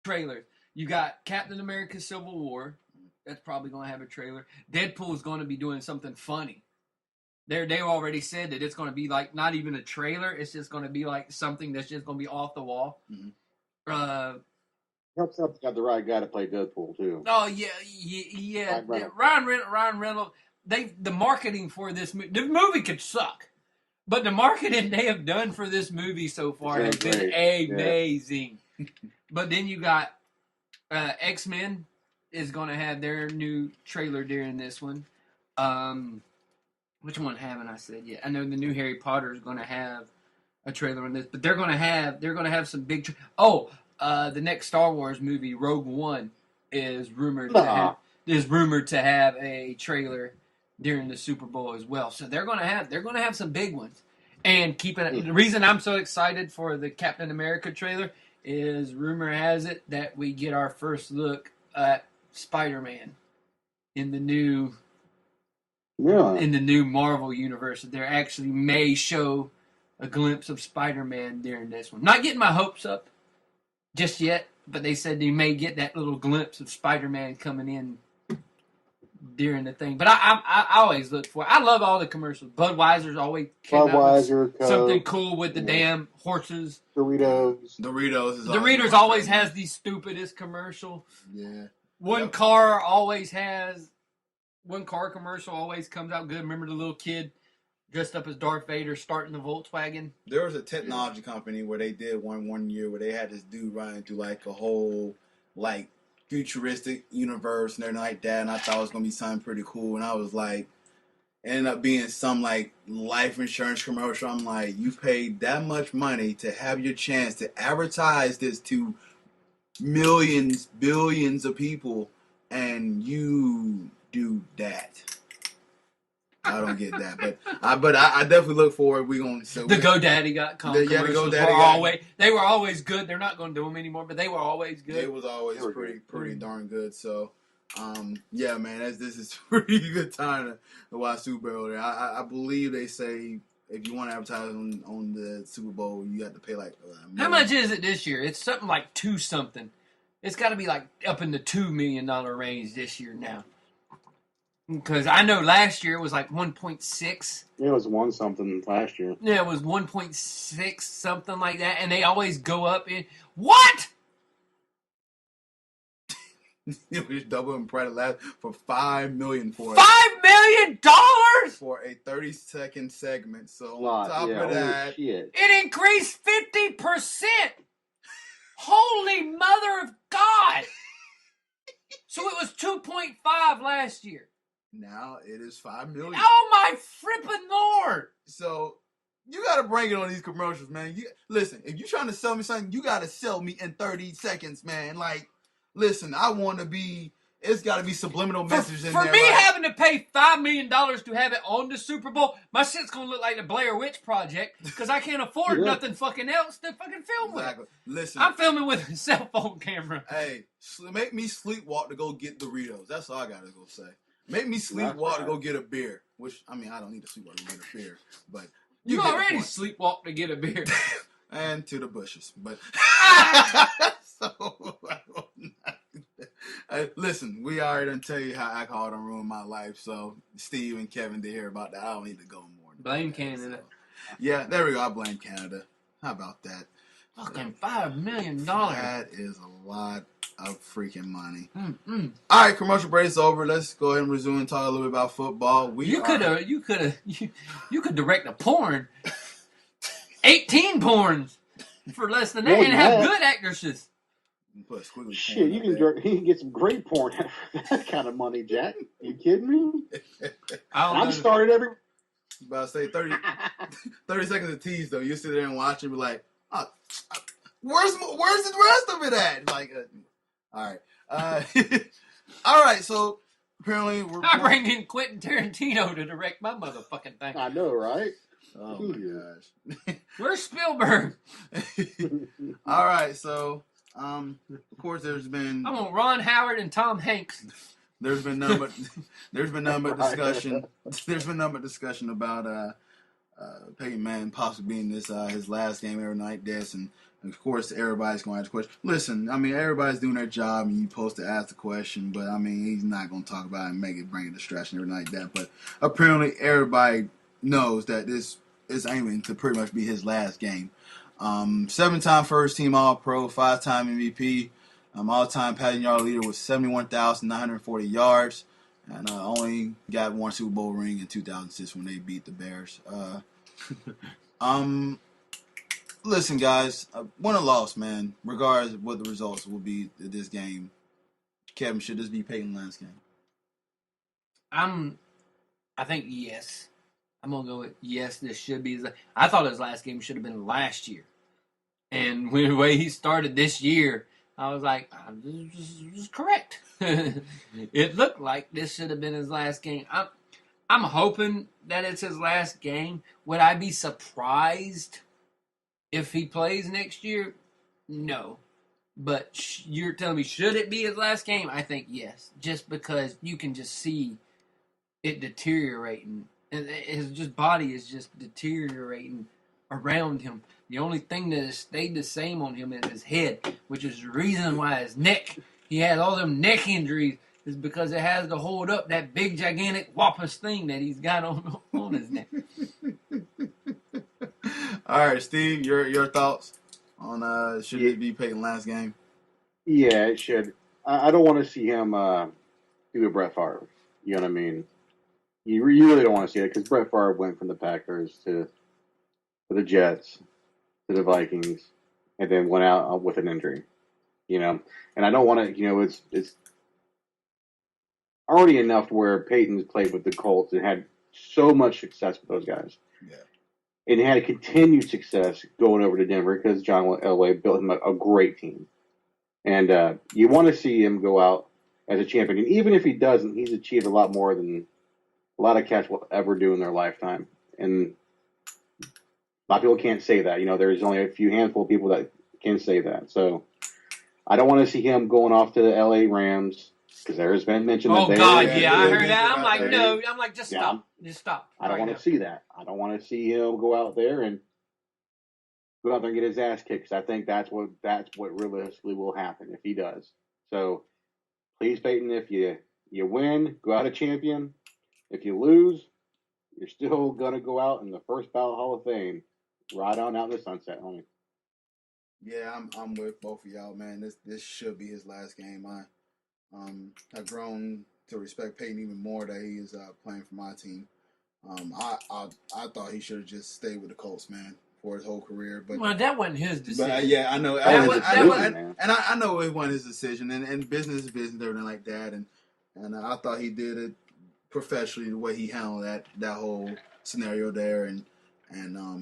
trailers. You got Captain America Civil War. That's probably going to have a trailer. Deadpool is going to be doing something funny. They already said that it's going to be like not even a trailer. It's just going to be like something that's just going to be off the wall. Mm-hmm. Helps up got the right guy to play Deadpool too. Oh yeah. Ryan Reynolds. The marketing for this movie. The movie could suck, but the marketing they have done for this movie so far has been amazing. Yeah. But then you got X-Men is going to have their new trailer during this one. Which one haven't I said yet? I know the new Harry Potter is going to have a trailer on this, but they're going to have some big. The next Star Wars movie, Rogue One, is rumored to have a trailer during the Super Bowl as well. So they're going to have some big ones. And the reason I'm so excited for the Captain America trailer is rumor has it that we get our first look at Spider-Man in the new Marvel universe. They actually may show a glimpse of Spider-Man during this one. Not getting my hopes up just yet, but they said they may get that little glimpse of Spider-Man coming in during the thing. But I always look for it. I love all the commercials. Budweiser's always came out with something cool with the damn horses. Doritos always has the stupidest commercial. Yeah. One car commercial always comes out good. Remember the little kid dressed up as Darth Vader starting the Volkswagen? There was a technology company where they did one year where they had this dude running through like a whole like futuristic universe and everything like that, and I thought it was gonna be something pretty cool, and I was like, ended up being some like life insurance commercial. I'm like, you paid that much money to have your chance to advertise this to millions, billions of people, and you do that. I don't get that, but I definitely look forward. We gonna the GoDaddy commercials were always good. They're not gonna do them anymore, but they were always good. They was always pretty darn good. So, yeah, man, this is pretty good time to watch Super Bowl. I believe they say if you want to advertise on the Super Bowl, you have to pay like how much is it this year? It's something like $2 something. It's got to be like up in the $2 million range this year now. Because I know last year it was like 1.6. It was 1 something last year. Yeah, it was 1.6 something like that, and they always go up in what? It was double and price last for $5 million for $5 million for a 30-second segment. So on top of that, it increased 50%. Holy mother of God! So it was 2.5 last year. Now it is $5 million. Oh my frippin' Lord! So you gotta bring it on these commercials, man. Listen, if you're trying to sell me something, you gotta sell me in 30 seconds, man. Like, listen, I want to be. It's got to be subliminal messages in there. For me having to pay $5 million to have it on the Super Bowl, my shit's gonna look like the Blair Witch Project because I can't afford nothing fucking else to fucking film with. Listen, I'm filming with a cell phone camera. Hey, make me sleepwalk to go get Doritos. That's all I gotta go say. Make me sleepwalk to go get a beer. Which, I mean, I don't need to sleepwalk to get a beer, but you already sleepwalk to get a beer. And to the bushes, but so. Listen, we already done tell you how alcohol done ruined my life, so Steve and Kevin did hear about that. I don't need to go more. Blame Canada. So. Yeah, there we go. I blame Canada. How about that? Fucking $5 million. That is a lot of freaking money. All right, commercial break is over. Let's go ahead and resume and talk a little bit about football. You could direct a porn, 18 porns for less than that, and have good actresses. Shit, you can get some great porn for that kind of money, Jack. You kidding me? I'm started every. About to say 30 seconds of tease though. You sit there and watch and be like, oh, where's the rest of it at? Like, all right, all right. So apparently I bring in Quentin Tarantino to direct my motherfucking thing. I know, right? Oh my gosh. Where's Spielberg? All right, so. Of course, there's been. I want Ron Howard and Tom Hanks. There's been none but discussion. There's been none but discussion about Peyton Manning possibly being this his last game ever like this, and Of course, everybody's going to ask a question. Listen, I mean, everybody's doing their job, and you're supposed to ask the question. But I mean, he's not going to talk about it and bring a distraction and everything like that. But apparently, everybody knows that this is aiming to pretty much be his last game. 7-time first team All-Pro, 5-time MVP, all-time passing yard leader with 71,940 yards, and only got one Super Bowl ring in 2006 when they beat the Bears. Listen, guys, win or loss, man, regardless of what the results will be of this game, Kevin, should this be Peyton's last game? I think yes. I'm going to go with yes, this should be his last. I thought his last game should have been last year. And when the way he started this year, I was like, this is correct. It looked like this should have been his last game. I'm hoping that it's his last game. Would I be surprised if he plays next year? No. But you're telling me, should it be his last game? I think yes. Just because you can just see it deteriorating. And his body is just deteriorating around him. The only thing that has stayed the same on him is his head, which is the reason why his neck, he has all them neck injuries, is because it has to hold up that big, gigantic, whoppers thing that he's got on his neck. All right, Steve, your thoughts on should it be Peyton's last game? Yeah, it should. I don't want to see him do a Brett Favre. You know what I mean? You really don't want to see it because Brett Favre went from the Packers to the Jets to the Vikings and then went out with an injury. You know, and I don't want to. You know, it's already enough to where Peyton's played with the Colts and had so much success with those guys. Yeah. And he had continued success going over to Denver because John Elway built him a great team. And you want to see him go out as a champion. And even if he doesn't, he's achieved a lot more than a lot of cats will ever do in their lifetime. And a lot of people can't say that. You know, there's only a few handful of people that can say that. So I don't want to see him going off to the L.A. Rams because there's been mentioned that. Oh, God, yeah, I heard that. I'm like, no. I'm like, just stop. Just stop. I don't want to see that. I don't want to see him go out there and get his ass kicked. Because I think that's what realistically will happen if he does. So please, Peyton, if you win, go out a champion. If you lose, you're still gonna go out in the first ballot Hall of Fame, right on out in the sunset, homie. Yeah, I'm with both of y'all, man. This should be his last game. I've grown to respect Peyton even more that he is playing for my team. I thought he should have just stayed with the Colts, man, for his whole career. But that wasn't his decision. But yeah, I know. I know it wasn't his decision, and business is business, everything like that. And I thought he did it professionally the way he handled that whole scenario there, and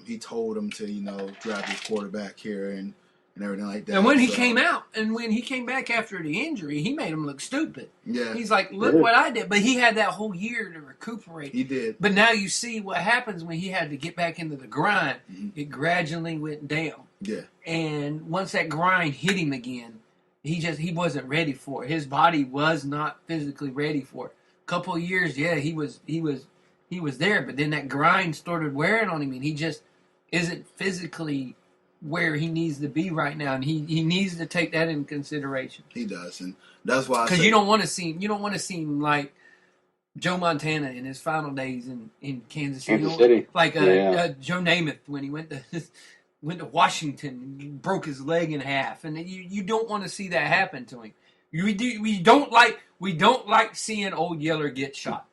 he told him to draft his quarterback here and everything like that. And when he came out, and when he came back after the injury, he made him look stupid. Yeah. He's like, look what I did. But he had that whole year to recuperate. He did. But now you see what happens when he had to get back into the grind. Mm-hmm. It gradually went down. Yeah. And once that grind hit him again, he wasn't ready for it. His body was not physically ready for it. A couple of years, yeah, he was there, but then that grind started wearing on him, and he just isn't physically where he needs to be right now, and he needs to take that into consideration. He does, and that's why. Because you don't want to see him like Joe Montana in his final days in Kansas City. Like Joe Namath when he went to Washington and broke his leg in half, and you don't want to see that happen to him. We don't like seeing Old Yeller get shot.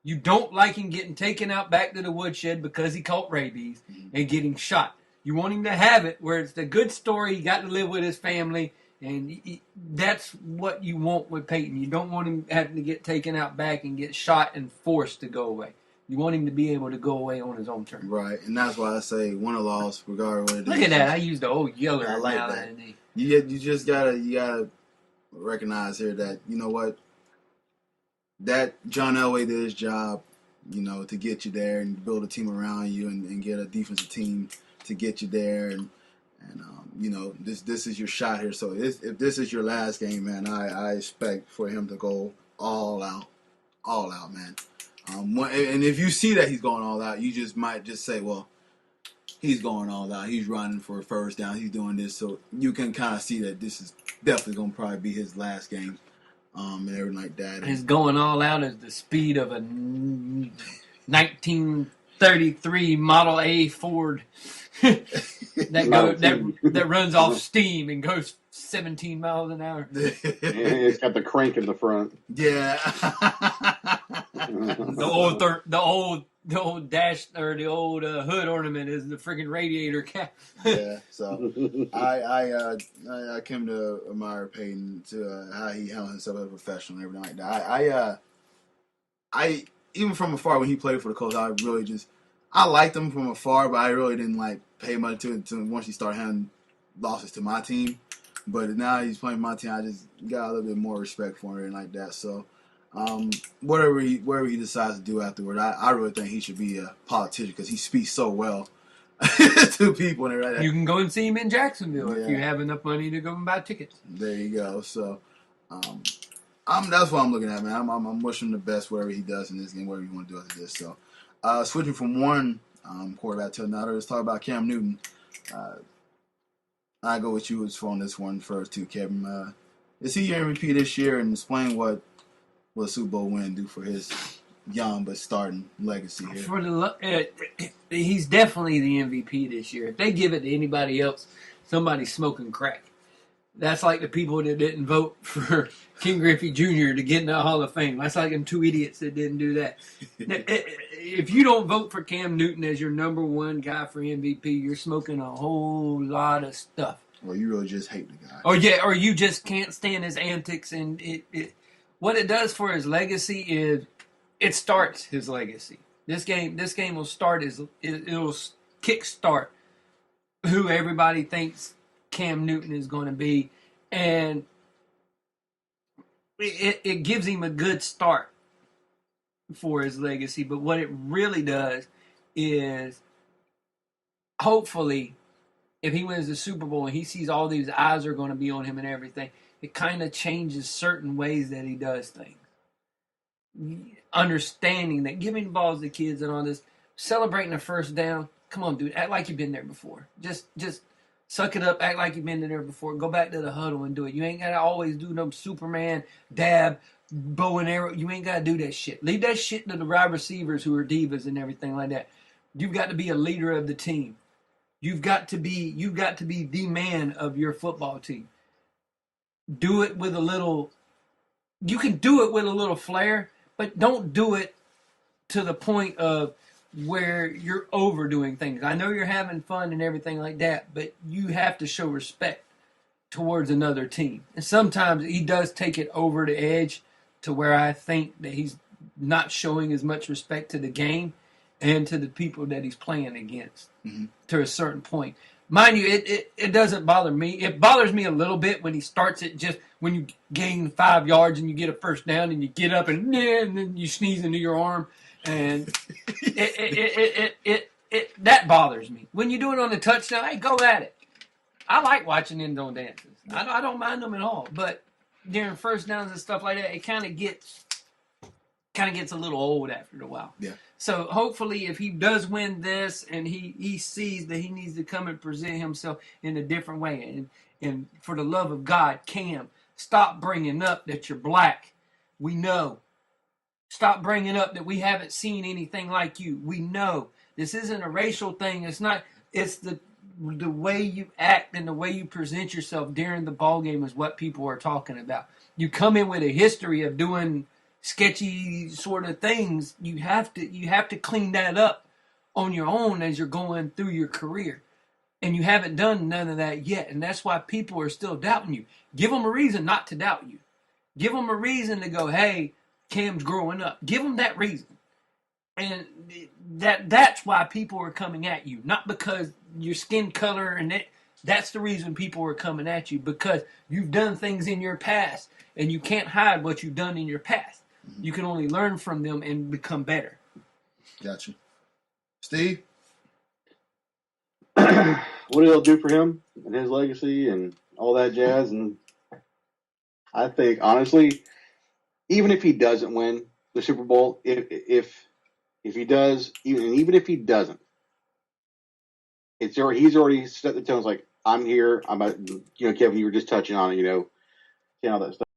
You don't like him getting taken out back to the woodshed because he caught rabies and getting shot. You want him to have it where it's the good story. He got to live with his family, and that's what you want with Peyton. You don't want him having to get taken out back and get shot and forced to go away. You want him to be able to go away on his own terms. Right, and that's why I say win or loss, regardless of what it is. Look at that. I used the Old Yeller. I like that. You just gotta recognize here that, you know what, that John Elway did his job, to get you there and build a team around you and get a defensive team to get you there, and this is your shot here. So if this is your last game, man, I expect for him to go all out, man. And if you see that he's going all out, you just might just say, well, he's going all out. He's running for a first down. He's doing this, so you can kind of see that this is definitely going to probably be his last game, and everything like that. His going all out is the speed of a 1933 Model A Ford that runs off steam and goes 17 miles an hour. It's got the crank in the front. Yeah. The old dash or the old hood ornament is the freaking radiator cap. Yeah. So I came to admire Peyton to how he handled himself as a professional and everything like that. I even from afar when he played for the Colts, I liked him from afar, but I really didn't pay much to it once he started having losses to my team. But now he's playing my team, I just got a little bit more respect for him and like that. So whatever he decides to do afterward, I really think he should be a politician because he speaks so well to people and everything. You can go and see him in Jacksonville if you have enough money to go and buy tickets. There you go. So that's what I'm looking at, man. I'm wishing him the best wherever he does in this game, whatever you want to do after this. So switching from one quarterback to another, let's talk about Cam Newton. I go with you on this one first too, Kevin. Is he your MVP this year? And explain what a Super Bowl win do for his young but starting legacy here. He's definitely the MVP this year. If they give it to anybody else, somebody's smoking crack. That's like the people that didn't vote for King Griffey Jr. to get in the Hall of Fame. That's like them two idiots that didn't do that. If you don't vote for Cam Newton as your number one guy for MVP, you're smoking a whole lot of stuff. Or you really just hate the guy. Or you just can't stand his antics. And what it does for his legacy is it starts his legacy. This game will start it'll kickstart who everybody thinks Cam Newton is going to be, and it gives him a good start for his legacy. But what it really does is, hopefully, if he wins the Super Bowl and he sees all these eyes are going to be on him and everything, it kind of changes certain ways that he does things. Understanding that giving balls to kids and all this, celebrating a first down. Come on, dude, act like you've been there before. Just suck it up, act like you've been there before. Go back to the huddle and do it. You ain't got to always do no Superman, dab, bow and arrow. You ain't got to do that shit. Leave that shit to the wide receivers who are divas and everything like that. You've got to be a leader of the team. You've got to be the man of your football team. Do it with a little, you can do it with a little flair, but don't do it to the point of where you're overdoing things. I know you're having fun and everything like that, but you have to show respect towards another team. And sometimes he does take it over the edge to where I think that he's not showing as much respect to the game and to the people that he's playing against to a certain point. Mind you, it doesn't bother me. It bothers me a little bit when he starts it just when you gain 5 yards and you get a first down and you get up and then you sneeze into your arm. And that bothers me. When you do it on the touchdown, hey, go at it. I like watching end zone dances. I don't mind them at all. But during first downs and stuff like that, it kind of gets a little old after a while. Yeah. So hopefully, if he does win this and he sees that he needs to come and present himself in a different way, and for the love of God, Cam, stop bringing up that you're black. We know. Stop bringing up that we haven't seen anything like you. We know this isn't a racial thing. It's not. It's the way you act and the way you present yourself during the ball game is what people are talking about. You come in with a history of doing sketchy sort of things. You have to clean that up on your own as you're going through your career, and you haven't done none of that yet. And that's why people are still doubting you. Give them a reason not to doubt you. Give them a reason to go, hey, Cam's growing up. Give them that reason. And that's why people are coming at you. Not because your skin color and that's the reason people are coming at you. Because you've done things in your past and you can't hide what you've done in your past. You can only learn from them and become better. Gotcha. Steve? What it'll do for him and his legacy and all that jazz. And I think, honestly, even if he doesn't win the Super Bowl, if he does, even if he doesn't, he's already set the tone. It's like, I'm here. I'm, Kevin, you were just touching on it, and all that stuff.